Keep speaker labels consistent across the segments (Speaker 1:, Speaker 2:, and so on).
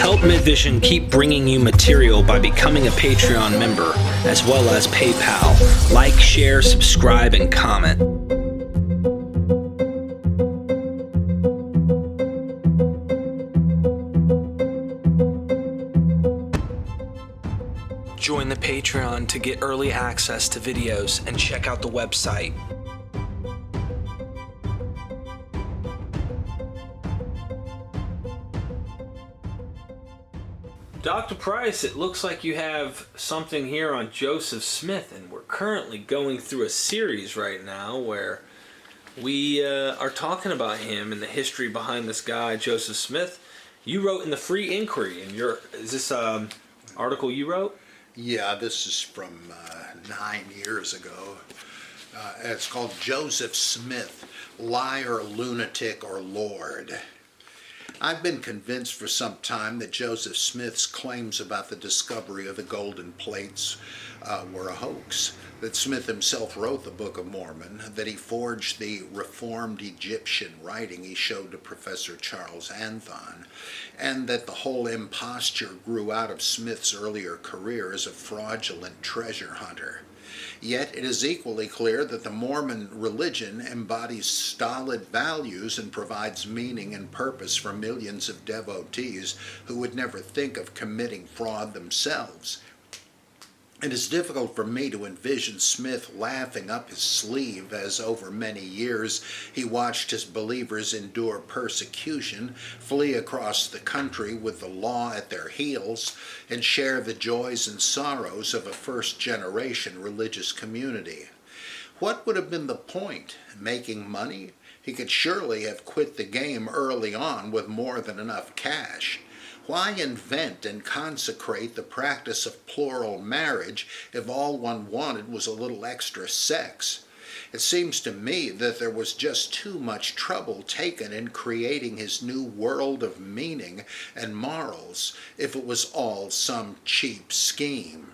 Speaker 1: Help MythVision keep bringing you material by becoming a Patreon member, as well as PayPal. Like, share, subscribe, and comment. Join the Patreon to get early access to videos and check out the website. Dr. Price, it looks like you have something here on Joseph Smith, and we're currently going through a series right now where we are talking about him and the history behind this guy, Joseph Smith. You wrote in the Free Inquiry, and is this article you wrote?
Speaker 2: Yeah, this is from 9 years ago. It's called Joseph Smith, Liar, Lunatic, or Lord. I've been convinced for some time that Joseph Smith's claims about the discovery of the golden plates were a hoax, that Smith himself wrote the Book of Mormon, that he forged the reformed Egyptian writing he showed to Professor Charles Anthon, and that the whole imposture grew out of Smith's earlier career as a fraudulent treasure hunter. Yet it is equally clear that the Mormon religion embodies stolid values and provides meaning and purpose for millions of devotees who would never think of committing fraud themselves. It is difficult for me to envision Smith laughing up his sleeve as over many years he watched his believers endure persecution, flee across the country with the law at their heels, and share the joys and sorrows of a first-generation religious community. What would have been the point? Making money? He could surely have quit the game early on with more than enough cash. Why invent and consecrate the practice of plural marriage if all one wanted was a little extra sex? It seems to me that there was just too much trouble taken in creating his new world of meaning and morals if it was all some cheap scheme.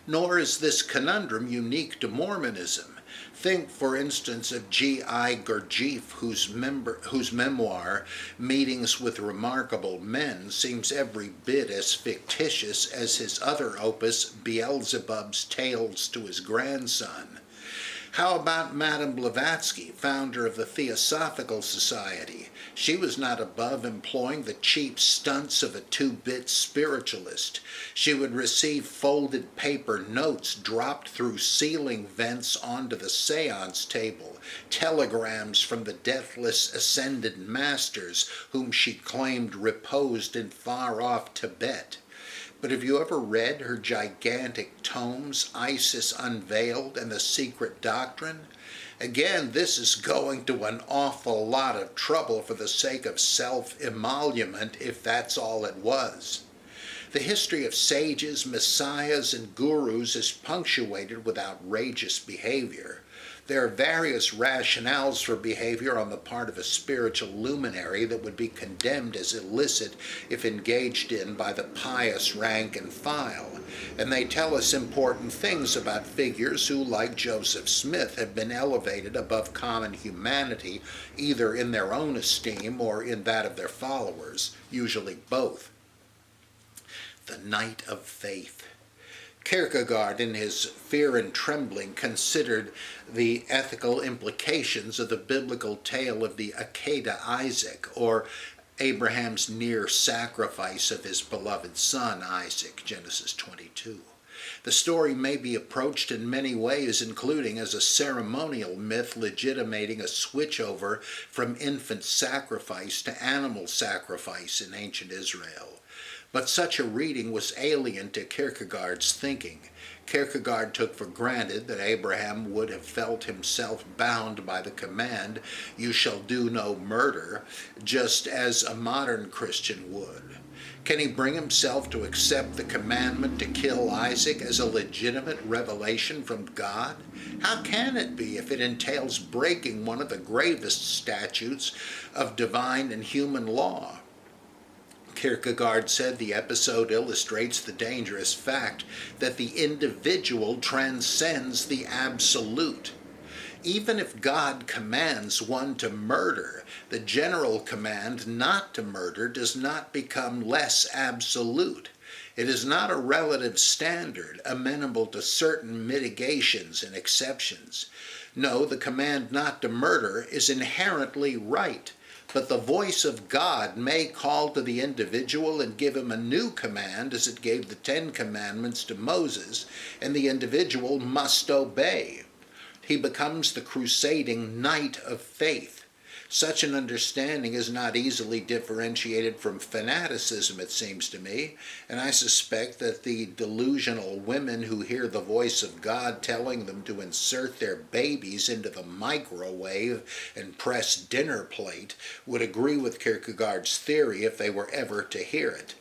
Speaker 2: Nor is this conundrum unique to Mormonism. Think, for instance, of G.I. Gurdjieff, whose memoir, Meetings with Remarkable Men, seems every bit as fictitious as his other opus, Beelzebub's Tales to His Grandson. How about Madame Blavatsky, founder of the Theosophical Society? She was not above employing the cheap stunts of a two-bit spiritualist. She would receive folded paper notes dropped through ceiling vents onto the seance table, telegrams from the deathless ascended masters whom she claimed reposed in far-off Tibet. But have you ever read her gigantic tomes, Isis Unveiled and The Secret Doctrine? Again, this is going to an awful lot of trouble for the sake of self-emolument, if that's all it was. The history of sages, messiahs, and gurus is punctuated with outrageous behavior. There are various rationales for behavior on the part of a spiritual luminary that would be condemned as illicit if engaged in by the pious rank and file, and they tell us important things about figures who, like Joseph Smith, have been elevated above common humanity, either in their own esteem or in that of their followers, usually both. The Knight of Faith. Kierkegaard, in his Fear and Trembling, considered the ethical implications of the biblical tale of the Akedah Isaac, or Abraham's near sacrifice of his beloved son Isaac, Genesis 22. The story may be approached in many ways, including as a ceremonial myth legitimating a switchover from infant sacrifice to animal sacrifice in ancient Israel. But such a reading was alien to Kierkegaard's thinking. Kierkegaard took for granted that Abraham would have felt himself bound by the command, "You shall do no murder," just as a modern Christian would. Can he bring himself to accept the commandment to kill Isaac as a legitimate revelation from God? How can it be if it entails breaking one of the gravest statutes of divine and human law? Kierkegaard said the episode illustrates the dangerous fact that the individual transcends the absolute. even if God commands one to murder, the general command not to murder does not become less absolute. It is not a relative standard amenable to certain mitigations and exceptions. No, the command not to murder is inherently right, but the voice of God may call to the individual and give him a new command as it gave the 10 Commandments to Moses, and the individual must obey. He becomes the crusading knight of faith. Such an understanding is not easily differentiated from fanaticism, it seems to me, and I suspect that the delusional women who hear the voice of God telling them to insert their babies into the microwave and press dinner plate would agree with Kierkegaard's theory if they were ever to hear it.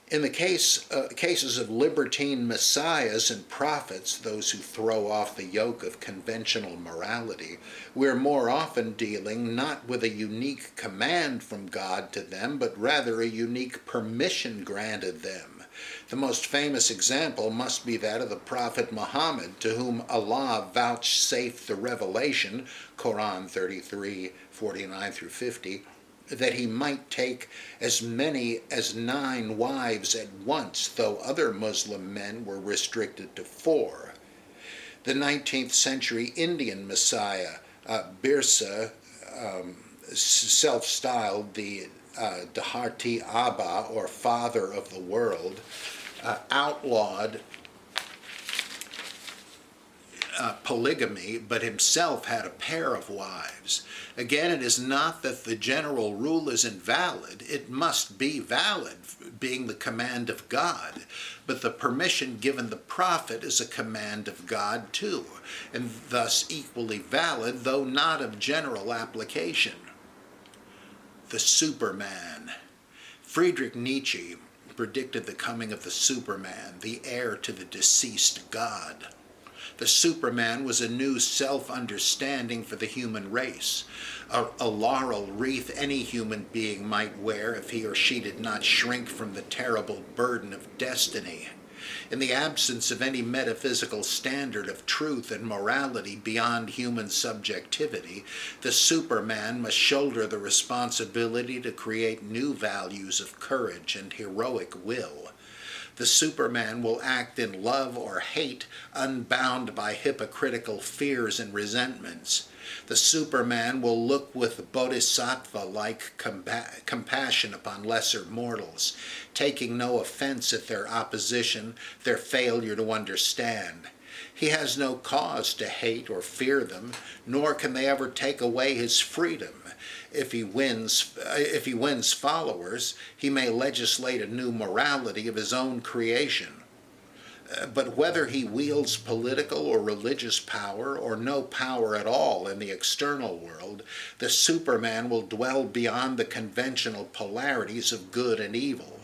Speaker 2: In the cases of libertine messiahs and prophets, those who throw off the yoke of conventional morality, we're more often dealing not with a unique command from God to them, but rather a unique permission granted them. The most famous example must be that of the prophet Muhammad, to whom Allah vouchsafed the revelation, Quran 33:49 through 50, that he might take as many as 9 wives at once, though other Muslim men were restricted to 4. The 19th century Indian messiah, Birsa, self-styled the Dharti Abba, or father of the world, outlawed polygamy, but himself had a pair of wives. Again, it is not that the general rule is invalid. It must be valid, being the command of God. But the permission given the prophet is a command of God too, and thus equally valid, though not of general application. The Superman. Friedrich Nietzsche predicted the coming of the Superman, the heir to the deceased God. The Superman was a new self-understanding for the human race, a laurel wreath any human being might wear if he or she did not shrink from the terrible burden of destiny. In the absence of any metaphysical standard of truth and morality beyond human subjectivity, the Superman must shoulder the responsibility to create new values of courage and heroic will. The Superman will act in love or hate, unbound by hypocritical fears and resentments. The Superman will look with bodhisattva-like compassion upon lesser mortals, taking no offense at their opposition, their failure to understand. He has no cause to hate or fear them, nor can they ever take away his freedom. If he wins followers, he may legislate a new morality of his own creation. But whether he wields political or religious power, or no power at all in the external world, the Superman will dwell beyond the conventional polarities of good and evil.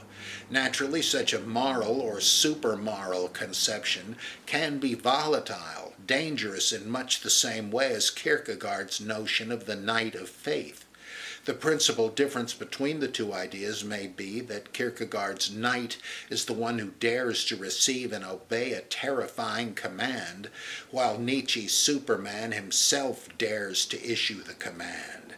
Speaker 2: Naturally, such a moral or super-moral conception can be volatile, dangerous in much the same way as Kierkegaard's notion of the knight of faith. The principal difference between the two ideas may be that Kierkegaard's knight is the one who dares to receive and obey a terrifying command, while Nietzsche's Superman himself dares to issue the command.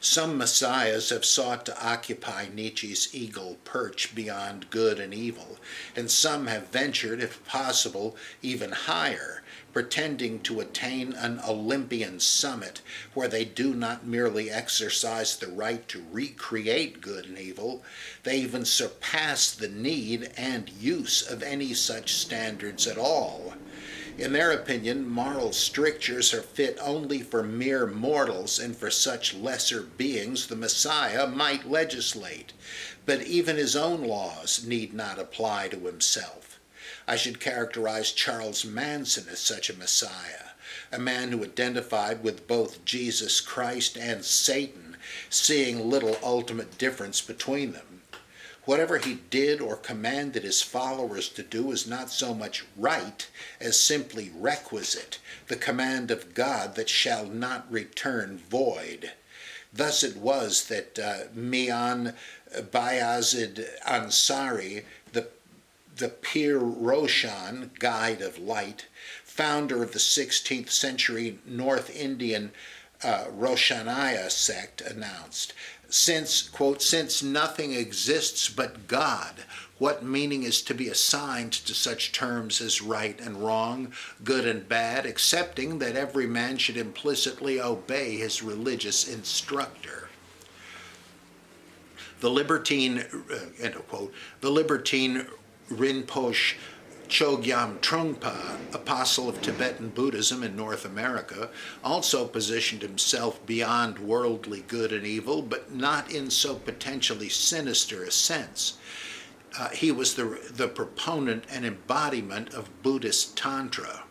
Speaker 2: Some messiahs have sought to occupy Nietzsche's eagle perch beyond good and evil, and some have ventured, if possible, even higher, pretending to attain an Olympian summit where they do not merely exercise the right to recreate good and evil, they even surpass the need and use of any such standards at all. In their opinion, moral strictures are fit only for mere mortals, and for such lesser beings the Messiah might legislate. But even his own laws need not apply to himself. I should characterize Charles Manson as such a Messiah, a man who identified with both Jesus Christ and Satan, seeing little ultimate difference between them. Whatever he did or commanded his followers to do was not so much right as simply requisite, the command of God that shall not return void. Thus it was that Mian Bayazid Ansari, the Pir Roshan, guide of light, founder of the 16th century North Indian Roshanaya sect, announced. Since, quote, since nothing exists but God, what meaning is to be assigned to such terms as right and wrong, good and bad, excepting that every man should implicitly obey his religious instructor? The libertine, end of quote, the libertine Rinpoche Chogyam Trungpa, apostle of Tibetan Buddhism in North America, also positioned himself beyond worldly good and evil, but not in so potentially sinister a sense. He was the proponent and embodiment of Buddhist Tantra.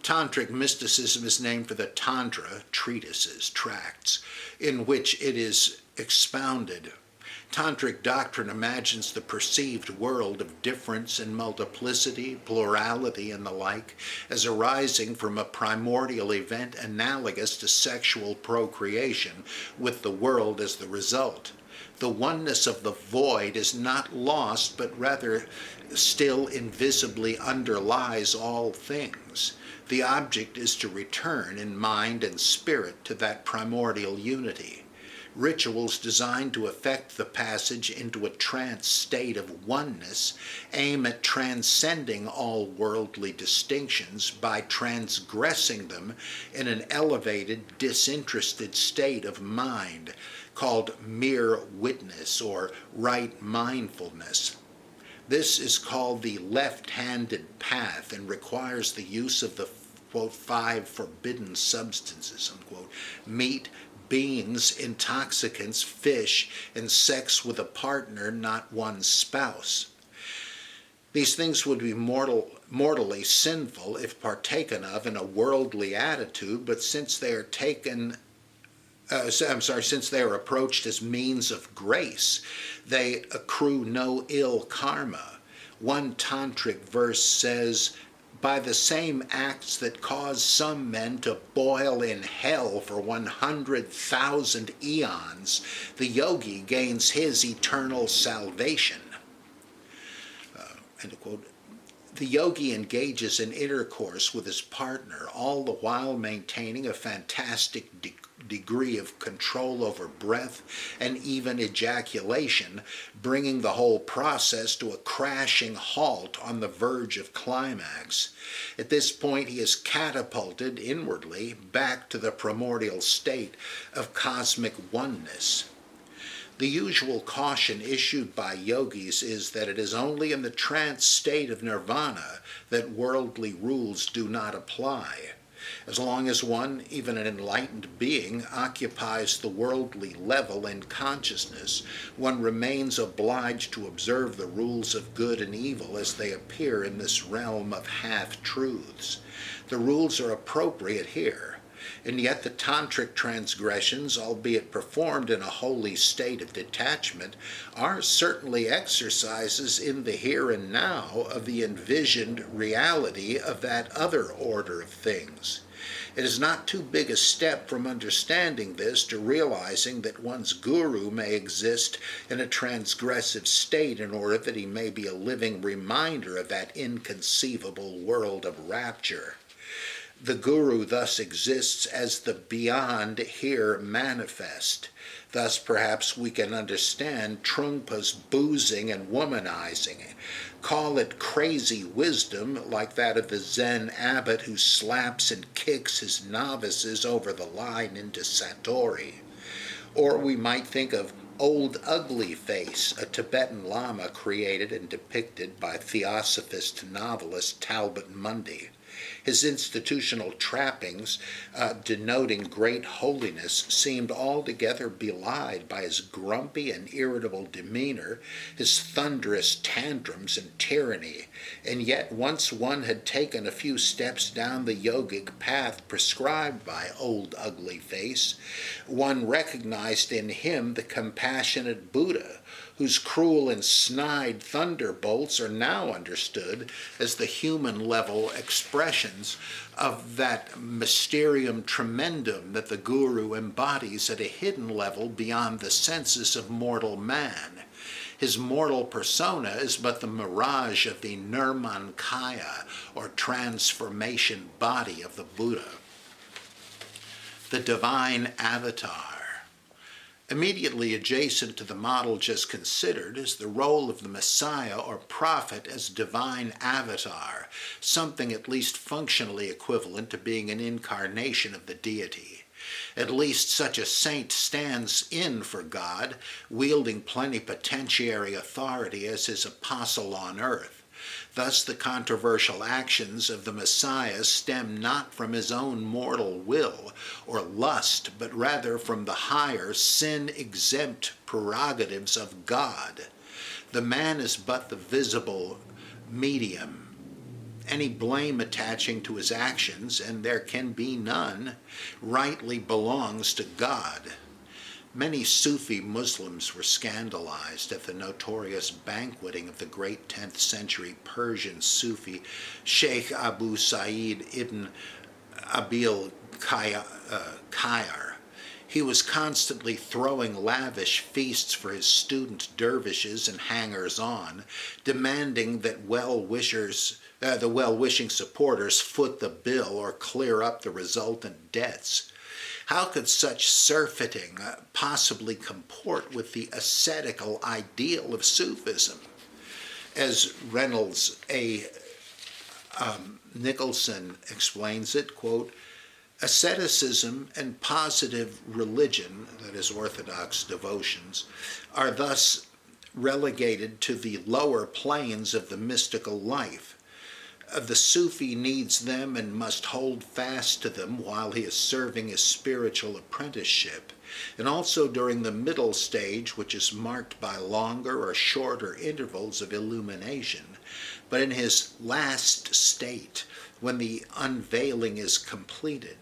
Speaker 2: Tantric mysticism is named for the Tantra, treatises, tracts, in which it is expounded. Tantric doctrine imagines the perceived world of difference and multiplicity, plurality, and the like as arising from a primordial event analogous to sexual procreation, with the world as the result. The oneness of the void is not lost, but rather still invisibly underlies all things. The object is to return in mind and spirit to that primordial unity. Rituals designed to effect the passage into a trance state of oneness aim at transcending all worldly distinctions by transgressing them in an elevated, disinterested state of mind called mere witness or right mindfulness. This is called the left-handed path and requires the use of the, quote, 5 forbidden substances, unquote, meat, beans, intoxicants, fish, and sex with a partner, not one's spouse. These things would be mortally sinful if partaken of in a worldly attitude, but since they are since they are approached as means of grace, they accrue no ill karma. One tantric verse says, by the same acts that cause some men to boil in hell for 100,000 eons, the yogi gains his eternal salvation. End quote. The yogi engages in intercourse with his partner, all the while maintaining a fantastic degree of control over breath and even ejaculation, bringing the whole process to a crashing halt on the verge of climax. At this point, he is catapulted inwardly back to the primordial state of cosmic oneness. The usual caution issued by yogis is that it is only in the trance state of nirvana that worldly rules do not apply. As long as one, even an enlightened being, occupies the worldly level in consciousness, one remains obliged to observe the rules of good and evil as they appear in this realm of half-truths. The rules are appropriate here. And yet the tantric transgressions, albeit performed in a holy state of detachment, are certainly exercises in the here and now of the envisioned reality of that other order of things. It is not too big a step from understanding this to realizing that one's guru may exist in a transgressive state in order that he may be a living reminder of that inconceivable world of rapture. The guru thus exists as the beyond here manifest. Thus perhaps we can understand Trungpa's boozing and womanizing. Call it crazy wisdom like that of the Zen abbot who slaps and kicks his novices over the line into Satori. Or we might think of Old Ugly Face, a Tibetan Lama created and depicted by theosophist novelist Talbot Mundy. His institutional trappings, denoting great holiness, seemed altogether belied by his grumpy and irritable demeanor, his thunderous tantrums and tyranny, and yet once one had taken a few steps down the yogic path prescribed by Old Ugly Face, one recognized in him the compassionate Buddha, whose cruel and snide thunderbolts are now understood as the human-level expressions of that mysterium tremendum that the guru embodies at a hidden level beyond the senses of mortal man. His mortal persona is but the mirage of the Nirmankaya, or transformation body of the Buddha. The divine avatar. Immediately adjacent to the model just considered is the role of the Messiah or prophet as divine avatar, something at least functionally equivalent to being an incarnation of the deity. At least such a saint stands in for God, wielding plenipotentiary authority as his apostle on earth. Thus the controversial actions of the Messiah stem not from his own mortal will or lust, but rather from the higher, sin-exempt prerogatives of God. The man is but the visible medium. Any blame attaching to his actions, and there can be none, rightly belongs to God. Many Sufi Muslims were scandalized at the notorious banqueting of the great 10th century Persian Sufi Sheikh Abu Sa'id ibn Abil Khair. He was constantly throwing lavish feasts for his student dervishes and hangers-on, demanding that the well-wishing supporters foot the bill or clear up the resultant debts. How could such surfeiting possibly comport with the ascetical ideal of Sufism? As Reynolds A. Nicholson explains it, quote, asceticism and positive religion, that is orthodox devotions, are thus relegated to the lower planes of the mystical life. The Sufi needs them and must hold fast to them while he is serving his spiritual apprenticeship, and also during the middle stage, which is marked by longer or shorter intervals of illumination. But in his last state, when the unveiling is completed,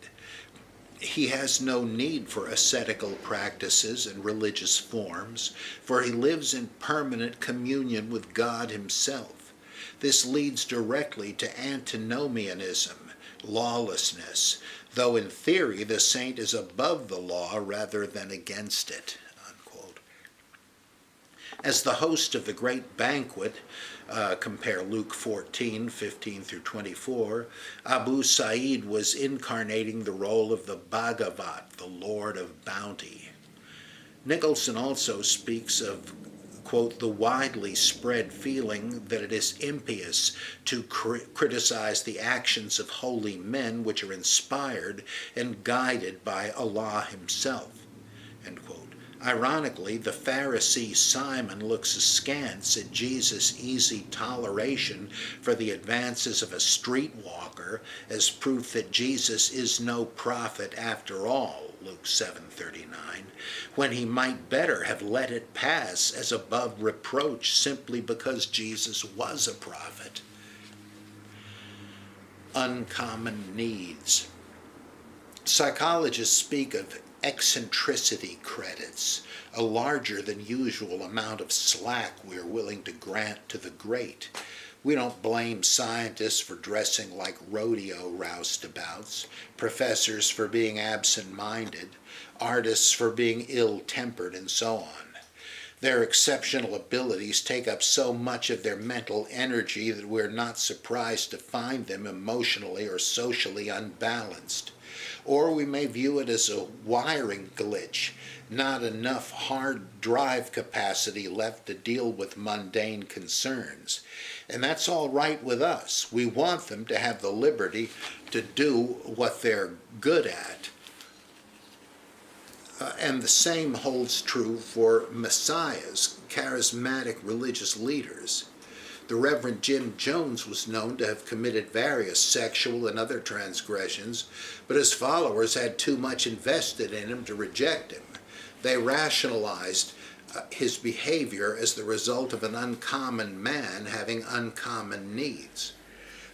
Speaker 2: he has no need for ascetical practices and religious forms, for he lives in permanent communion with God himself. This leads directly to antinomianism, lawlessness, though in theory the saint is above the law rather than against it. Unquote. As the host of the great banquet, compare Luke 14:15 through 24, Abu Sa'id was incarnating the role of the Bhagavat, the Lord of Bounty. Nicholson also speaks of, quote, the widely spread feeling that it is impious to criticize the actions of holy men which are inspired and guided by Allah himself, end quote. Ironically, the Pharisee Simon looks askance at Jesus' easy toleration for the advances of a streetwalker as proof that Jesus is no prophet after all, Luke 7:39, when he might better have let it pass as above reproach simply because Jesus was a prophet. Uncommon needs. Psychologists speak of eccentricity credits, a larger than usual amount of slack we are willing to grant to the great. We don't blame scientists for dressing like rodeo roustabouts, professors for being absent-minded, artists for being ill-tempered, and so on. Their exceptional abilities take up so much of their mental energy that we're not surprised to find them emotionally or socially unbalanced. Or we may view it as a wiring glitch, not enough hard drive capacity left to deal with mundane concerns. And that's all right with us. We want them to have the liberty to do what they're good at. And the same holds true for messiahs, charismatic religious leaders. The Reverend Jim Jones was known to have committed various sexual and other transgressions, but his followers had too much invested in him to reject him. They rationalized his behavior as the result of an uncommon man having uncommon needs.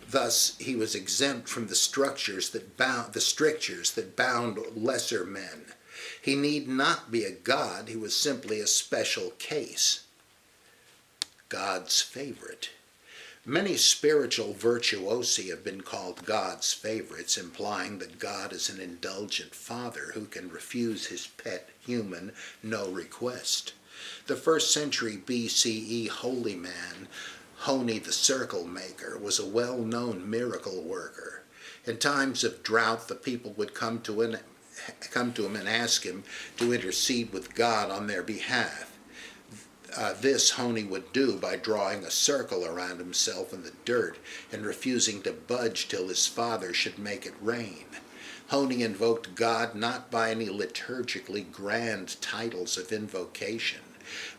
Speaker 2: Thus, he was exempt from the strictures that bound lesser men. He need not be a god, he was simply a special case. God's favorite. Many spiritual virtuosi have been called God's favorites, implying that God is an indulgent father who can refuse his pet human no request. The 1st century BCE holy man, Honi the circle maker, was a well-known miracle worker. In times of drought, the people would come to him and ask him to intercede with God on their behalf. This Honi would do by drawing a circle around himself in the dirt and refusing to budge till his father should make it rain. Honi invoked God not by any liturgically grand titles of invocation,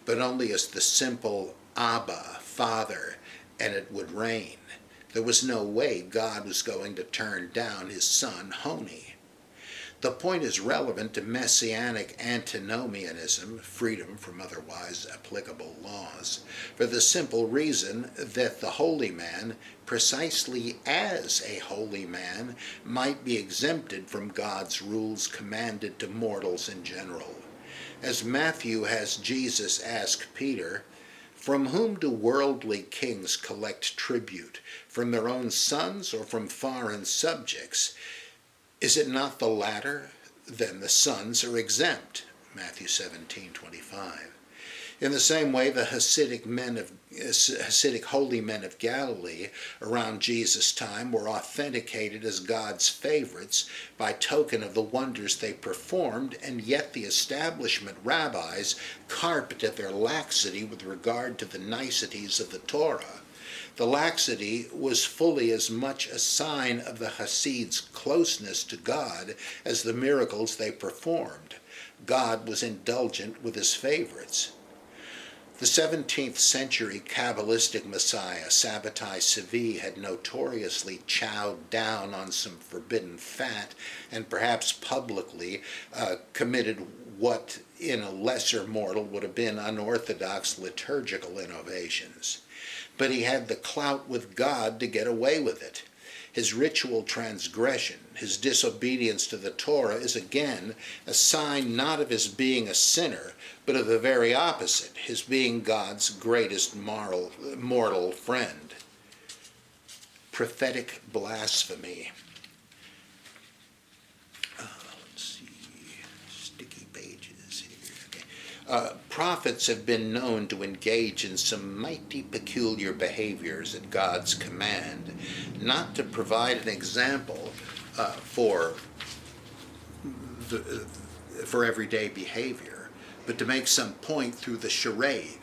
Speaker 2: but only as the simple Abba, Father, and it would rain. There was no way God was going to turn down his son Honi. The point is relevant to messianic antinomianism, freedom from otherwise applicable laws, for the simple reason that the holy man, precisely as a holy man, might be exempted from God's rules commanded to mortals in general. As Matthew has Jesus ask Peter, "From whom do worldly kings collect tribute? From their own sons or from foreign subjects? Is it not the latter? Then the sons are exempt." Matthew 17:25. In the same way, the Hasidic holy men of Galilee around Jesus' time were authenticated as God's favorites by token of the wonders they performed, and yet the establishment rabbis carpeted their laxity with regard to the niceties of the Torah. The laxity was fully as much a sign of the Hasids' closeness to God as the miracles they performed. God was indulgent with his favorites. The 17th century Kabbalistic Messiah, Sabbatai Tzvi, had notoriously chowed down on some forbidden fat and perhaps publicly committed what in a lesser mortal would have been unorthodox liturgical innovations. But he had the clout with God to get away with it. His ritual transgression, his disobedience to the Torah, is again a sign not of his being a sinner, but of the very opposite, his being God's greatest mortal friend. Prophetic blasphemy. Prophets have been known to engage in some mighty peculiar behaviors at God's command, not to provide an example for everyday behavior, but to make some point through the charade.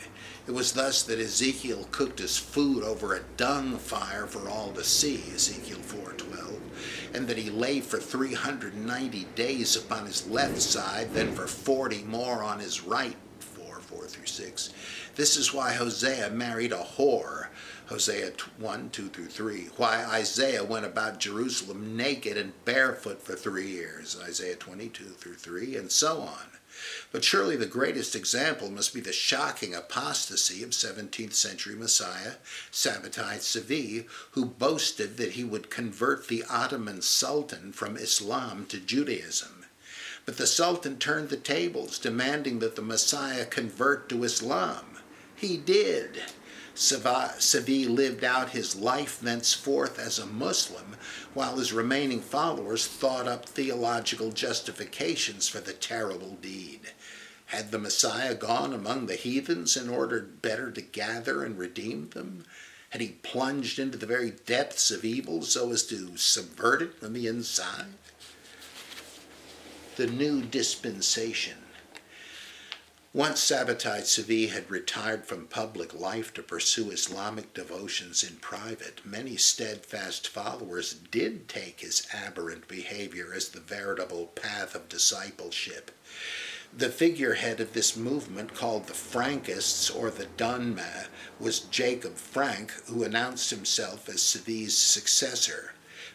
Speaker 2: It was thus that Ezekiel cooked his food over a dung fire for all to see, Ezekiel 4:12, and that he lay for 390 days upon his left side, then for 40 more on his right, 4:4-6. This is why Hosea married a whore, Hosea 1:2-3. Why Isaiah went about Jerusalem naked and barefoot for 3 years, Isaiah 22-3, and so on. But surely the greatest example must be the shocking apostasy of 17th century Messiah, Sabbatai Tzvi, who boasted that he would convert the Ottoman Sultan from Islam to Judaism. But the Sultan turned the tables, demanding that the Messiah convert to Islam. He did. Tzvi lived out his life thenceforth as a Muslim, while his remaining followers thought up theological justifications for the terrible deed. Had the Messiah gone among the heathens in order better to gather and redeem them? Had he plunged into the very depths of evil so as to subvert it from the inside? The new dispensation. Once Sabbatai Tzvi had retired from public life to pursue Islamic devotions in private, many steadfast followers did take his aberrant behavior as the veritable path of discipleship. The figurehead of this movement, called the Frankists or the Dunma, was Jacob Frank, who announced himself as Tzvi's successor.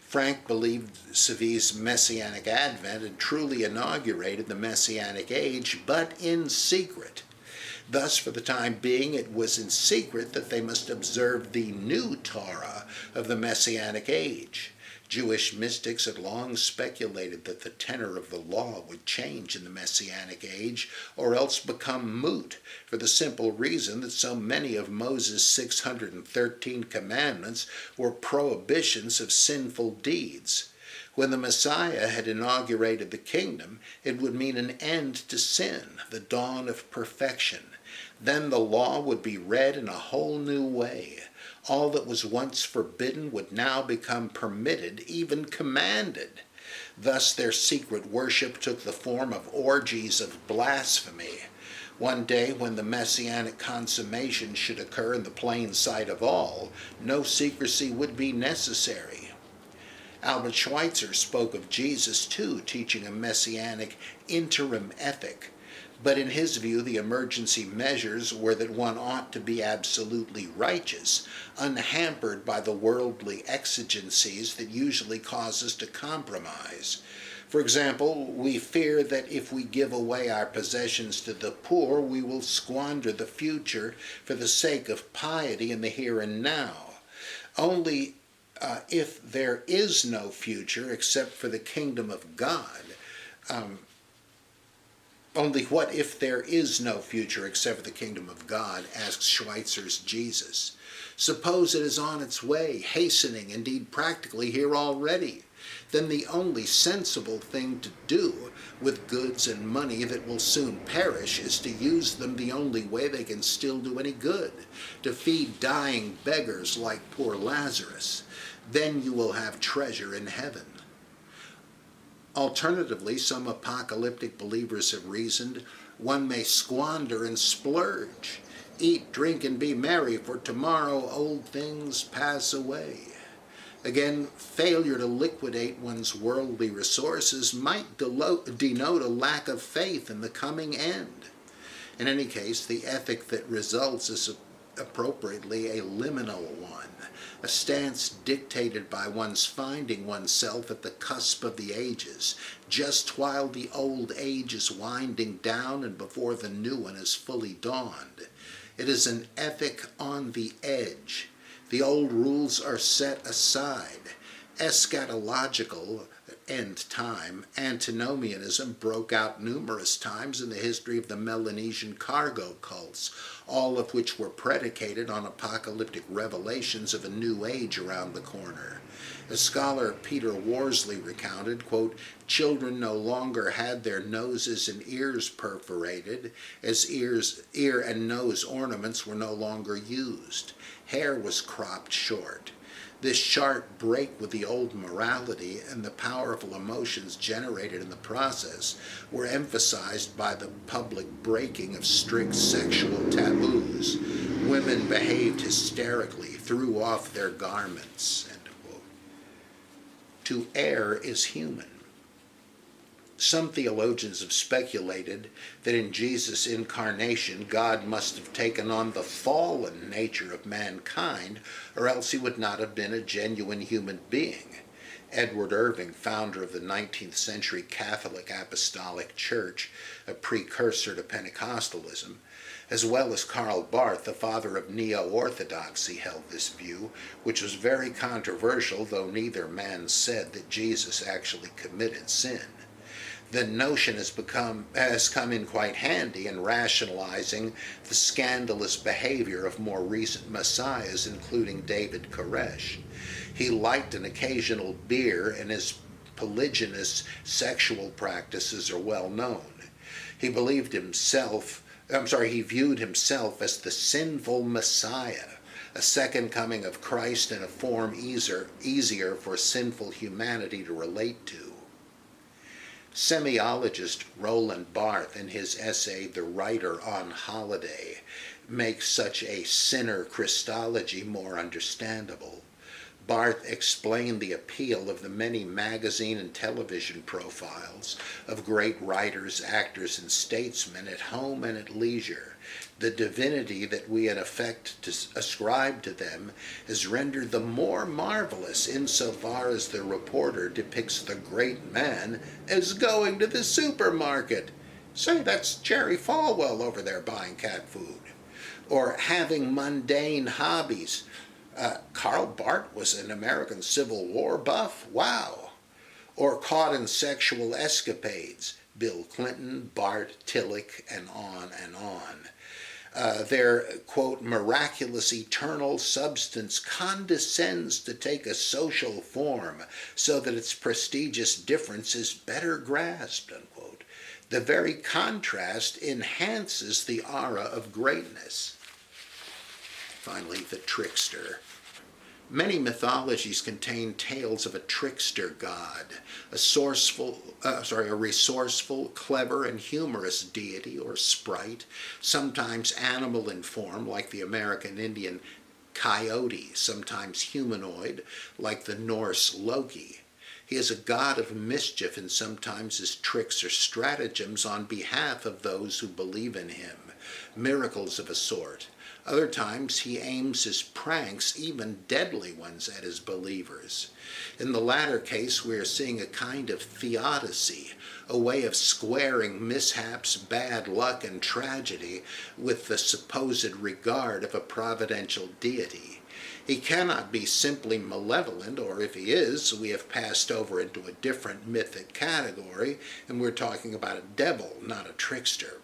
Speaker 2: Frank believed Tzvi's messianic advent had truly inaugurated the messianic age, but in secret. Thus, for the time being, it was in secret that they must observe the new Torah of the messianic age. Jewish mystics had long speculated that the tenor of the law would change in the Messianic age, or else become moot, for the simple reason that so many of Moses' 613 commandments were prohibitions of sinful deeds. When the Messiah had inaugurated the kingdom, it would mean an end to sin, the dawn of perfection. Then the law would be read in a whole new way. All that was once forbidden would now become permitted, even commanded. Thus their secret worship took the form of orgies of blasphemy. One day, when the messianic consummation should occur in the plain sight of all, no secrecy would be necessary. Albert Schweitzer spoke of Jesus, too, teaching a messianic interim ethic. But in his view, the emergency measures were that one ought to be absolutely righteous, unhampered by the worldly exigencies that usually cause us to compromise. For example, we fear that if we give away our possessions to the poor, we will squander the future for the sake of piety in the here and now. Only if there is no future except for the kingdom of God, only what if there is no future except for the kingdom of God, asks Schweitzer's Jesus. Suppose it is on its way, hastening, indeed practically here already. Then the only sensible thing to do with goods and money that will soon perish is to use them the only way they can still do any good, to feed dying beggars like poor Lazarus. Then you will have treasure in heaven. Alternatively, some apocalyptic believers have reasoned, one may squander and splurge, eat, drink, and be merry, for tomorrow old things pass away. Again, failure to liquidate one's worldly resources might denote a lack of faith in the coming end. In any case, the ethic that results is appropriately a liminal one, a stance dictated by one's finding oneself at the cusp of the ages, just while the old age is winding down and before the new one is fully dawned. It is an ethic on the edge. The old rules are set aside. Eschatological end time antinomianism broke out numerous times in the history of the Melanesian cargo cults, all of which were predicated on apocalyptic revelations of a new age around the corner. As scholar Peter Worsley recounted, quote, children no longer had their noses and ears perforated, as ear and nose ornaments were no longer used. Hair was cropped short. This sharp break with the old morality and the powerful emotions generated in the process were emphasized by the public breaking of strict sexual taboos. Women behaved hysterically, threw off their garments. End quote. To err is human. Some theologians have speculated that in Jesus' incarnation, God must have taken on the fallen nature of mankind, or else he would not have been a genuine human being. Edward Irving, founder of the 19th century Catholic Apostolic Church, a precursor to Pentecostalism, as well as Karl Barth, the father of neo-orthodoxy, held this view, which was very controversial, though neither man said that Jesus actually committed sin. The notion has come in quite handy in rationalizing the scandalous behavior of more recent messiahs, including David Koresh. He liked an occasional beer, and his polygynous sexual practices are well known. He viewed himself as the sinful Messiah, a second coming of Christ in a form easier for sinful humanity to relate to. Semiologist Roland Barthes, in his essay The Writer on Holiday, makes such a sinner Christology more understandable. Barthes explained the appeal of the many magazine and television profiles of great writers, actors, and statesmen at home and at leisure. The divinity that we in effect ascribe to them is rendered the more marvelous insofar as the reporter depicts the great man as going to the supermarket. Say, that's Jerry Falwell over there buying cat food. Or having mundane hobbies. Karl Barth was an American Civil War buff. Wow. Or caught in sexual escapades. Bill Clinton, Bart, Tillich, and on and on. Their, quote, miraculous eternal substance condescends to take a social form so that its prestigious difference is better grasped, unquote. The very contrast enhances the aura of greatness. Finally, the trickster. Many mythologies contain tales of a trickster god, a resourceful, clever, and humorous deity or sprite, sometimes animal in form like the American Indian coyote, sometimes humanoid like the Norse Loki. He is a god of mischief and sometimes his tricks or stratagems on behalf of those who believe in him, miracles of a sort. Other times he aims his pranks, even deadly ones, at his believers. In the latter case, we are seeing a kind of theodicy, a way of squaring mishaps, bad luck, and tragedy with the supposed regard of a providential deity. He cannot be simply malevolent, or if he is, we have passed over into a different mythic category, and we're talking about a devil, not a trickster.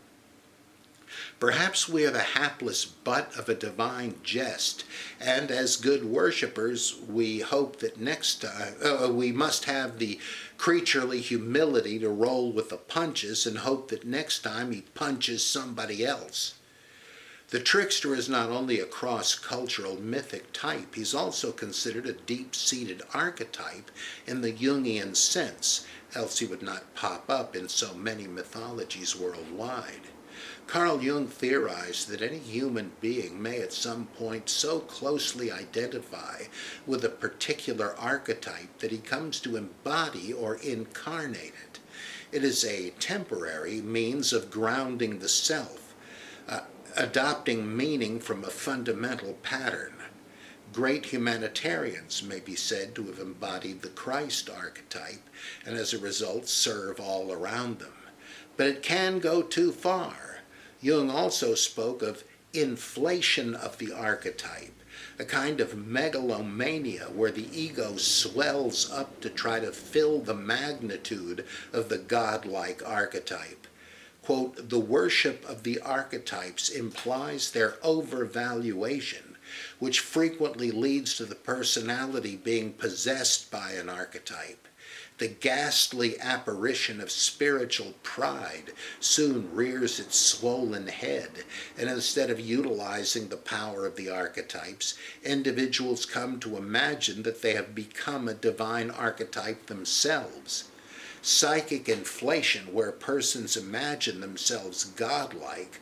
Speaker 2: Perhaps we are the hapless butt of a divine jest, and as good worshippers, we hope that next time we must have the creaturely humility to roll with the punches and hope that next time he punches somebody else. The trickster is not only a cross-cultural mythic type, he's also considered a deep-seated archetype in the Jungian sense, else he would not pop up in so many mythologies worldwide. Carl Jung theorized that any human being may at some point so closely identify with a particular archetype that he comes to embody or incarnate it. It is a temporary means of grounding the self, adopting meaning from a fundamental pattern. Great humanitarians may be said to have embodied the Christ archetype and as a result serve all around them. But it can go too far. Jung also spoke of inflation of the archetype, a kind of megalomania where the ego swells up to try to fill the magnitude of the godlike archetype. Quote, the worship of the archetypes implies their overvaluation, which frequently leads to the personality being possessed by an archetype. The ghastly apparition of spiritual pride soon rears its swollen head, and instead of utilizing the power of the archetypes, individuals come to imagine that they have become a divine archetype themselves. Psychic inflation, where persons imagine themselves godlike,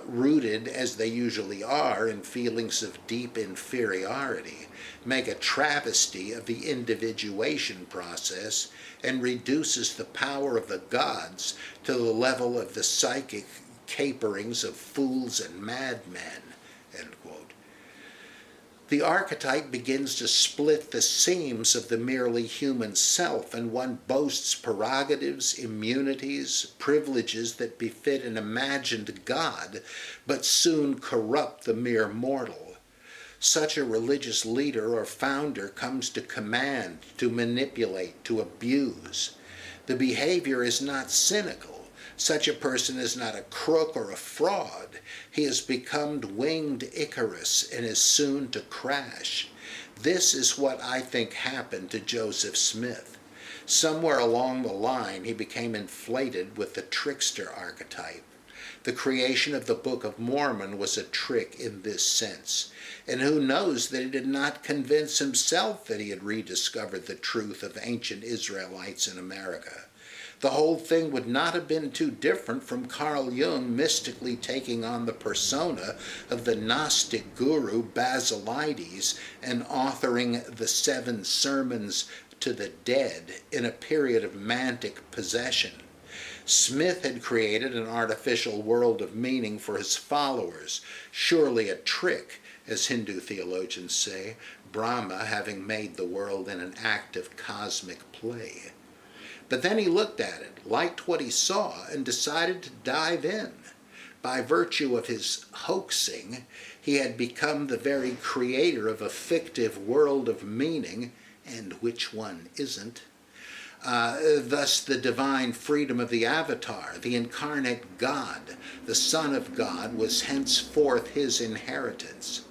Speaker 2: rooted as they usually are in feelings of deep inferiority, make a travesty of the individuation process and reduces the power of the gods to the level of the psychic caperings of fools and madmen, end quote. The archetype begins to split the seams of the merely human self, and one boasts prerogatives, immunities, privileges that befit an imagined god, but soon corrupt the mere mortal. Such a religious leader or founder comes to command, to manipulate, to abuse. The behavior is not cynical. Such a person is not a crook or a fraud. He has become winged Icarus and is soon to crash. This is what I think happened to Joseph Smith. Somewhere along the line, he became inflated with the trickster archetype. The creation of the Book of Mormon was a trick in this sense. And who knows that he did not convince himself that he had rediscovered the truth of ancient Israelites in America. The whole thing would not have been too different from Carl Jung mystically taking on the persona of the Gnostic guru Basilides and authoring the 7 Sermons to the Dead in a period of manic possession. Smith had created an artificial world of meaning for his followers, surely a trick, as Hindu theologians say, Brahma having made the world in an act of cosmic play. But then he looked at it, liked what he saw, and decided to dive in. By virtue of his hoaxing, he had become the very creator of a fictive world of meaning, and which one isn't? Thus, the divine freedom of the avatar, the incarnate God, the Son of God, was henceforth his inheritance.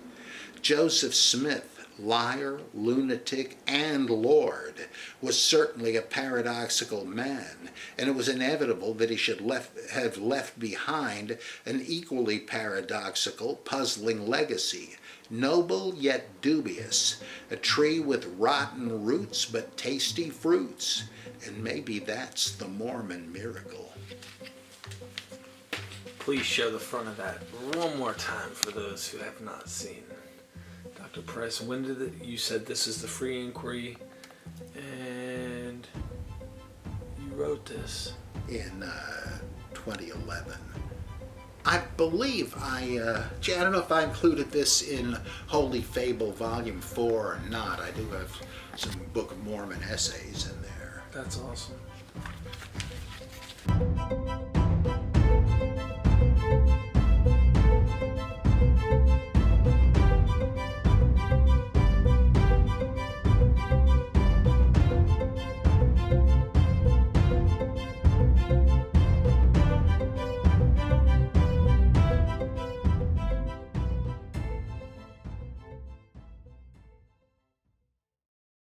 Speaker 2: Joseph Smith, liar, lunatic, and Lord, was certainly a paradoxical man, and it was inevitable that he should have left behind an equally paradoxical, puzzling legacy. Noble yet dubious, a tree with rotten roots but tasty fruits. And maybe that's the Mormon miracle.
Speaker 1: Please show the front of that one more time for those who have not seen. Dr. Price, when did you said this is the free inquiry, and you wrote this?
Speaker 2: In 2011. I believe I don't know if I included this in Holy Fable Volume 4 or not. I do have some Book of Mormon essays in there.
Speaker 1: That's awesome.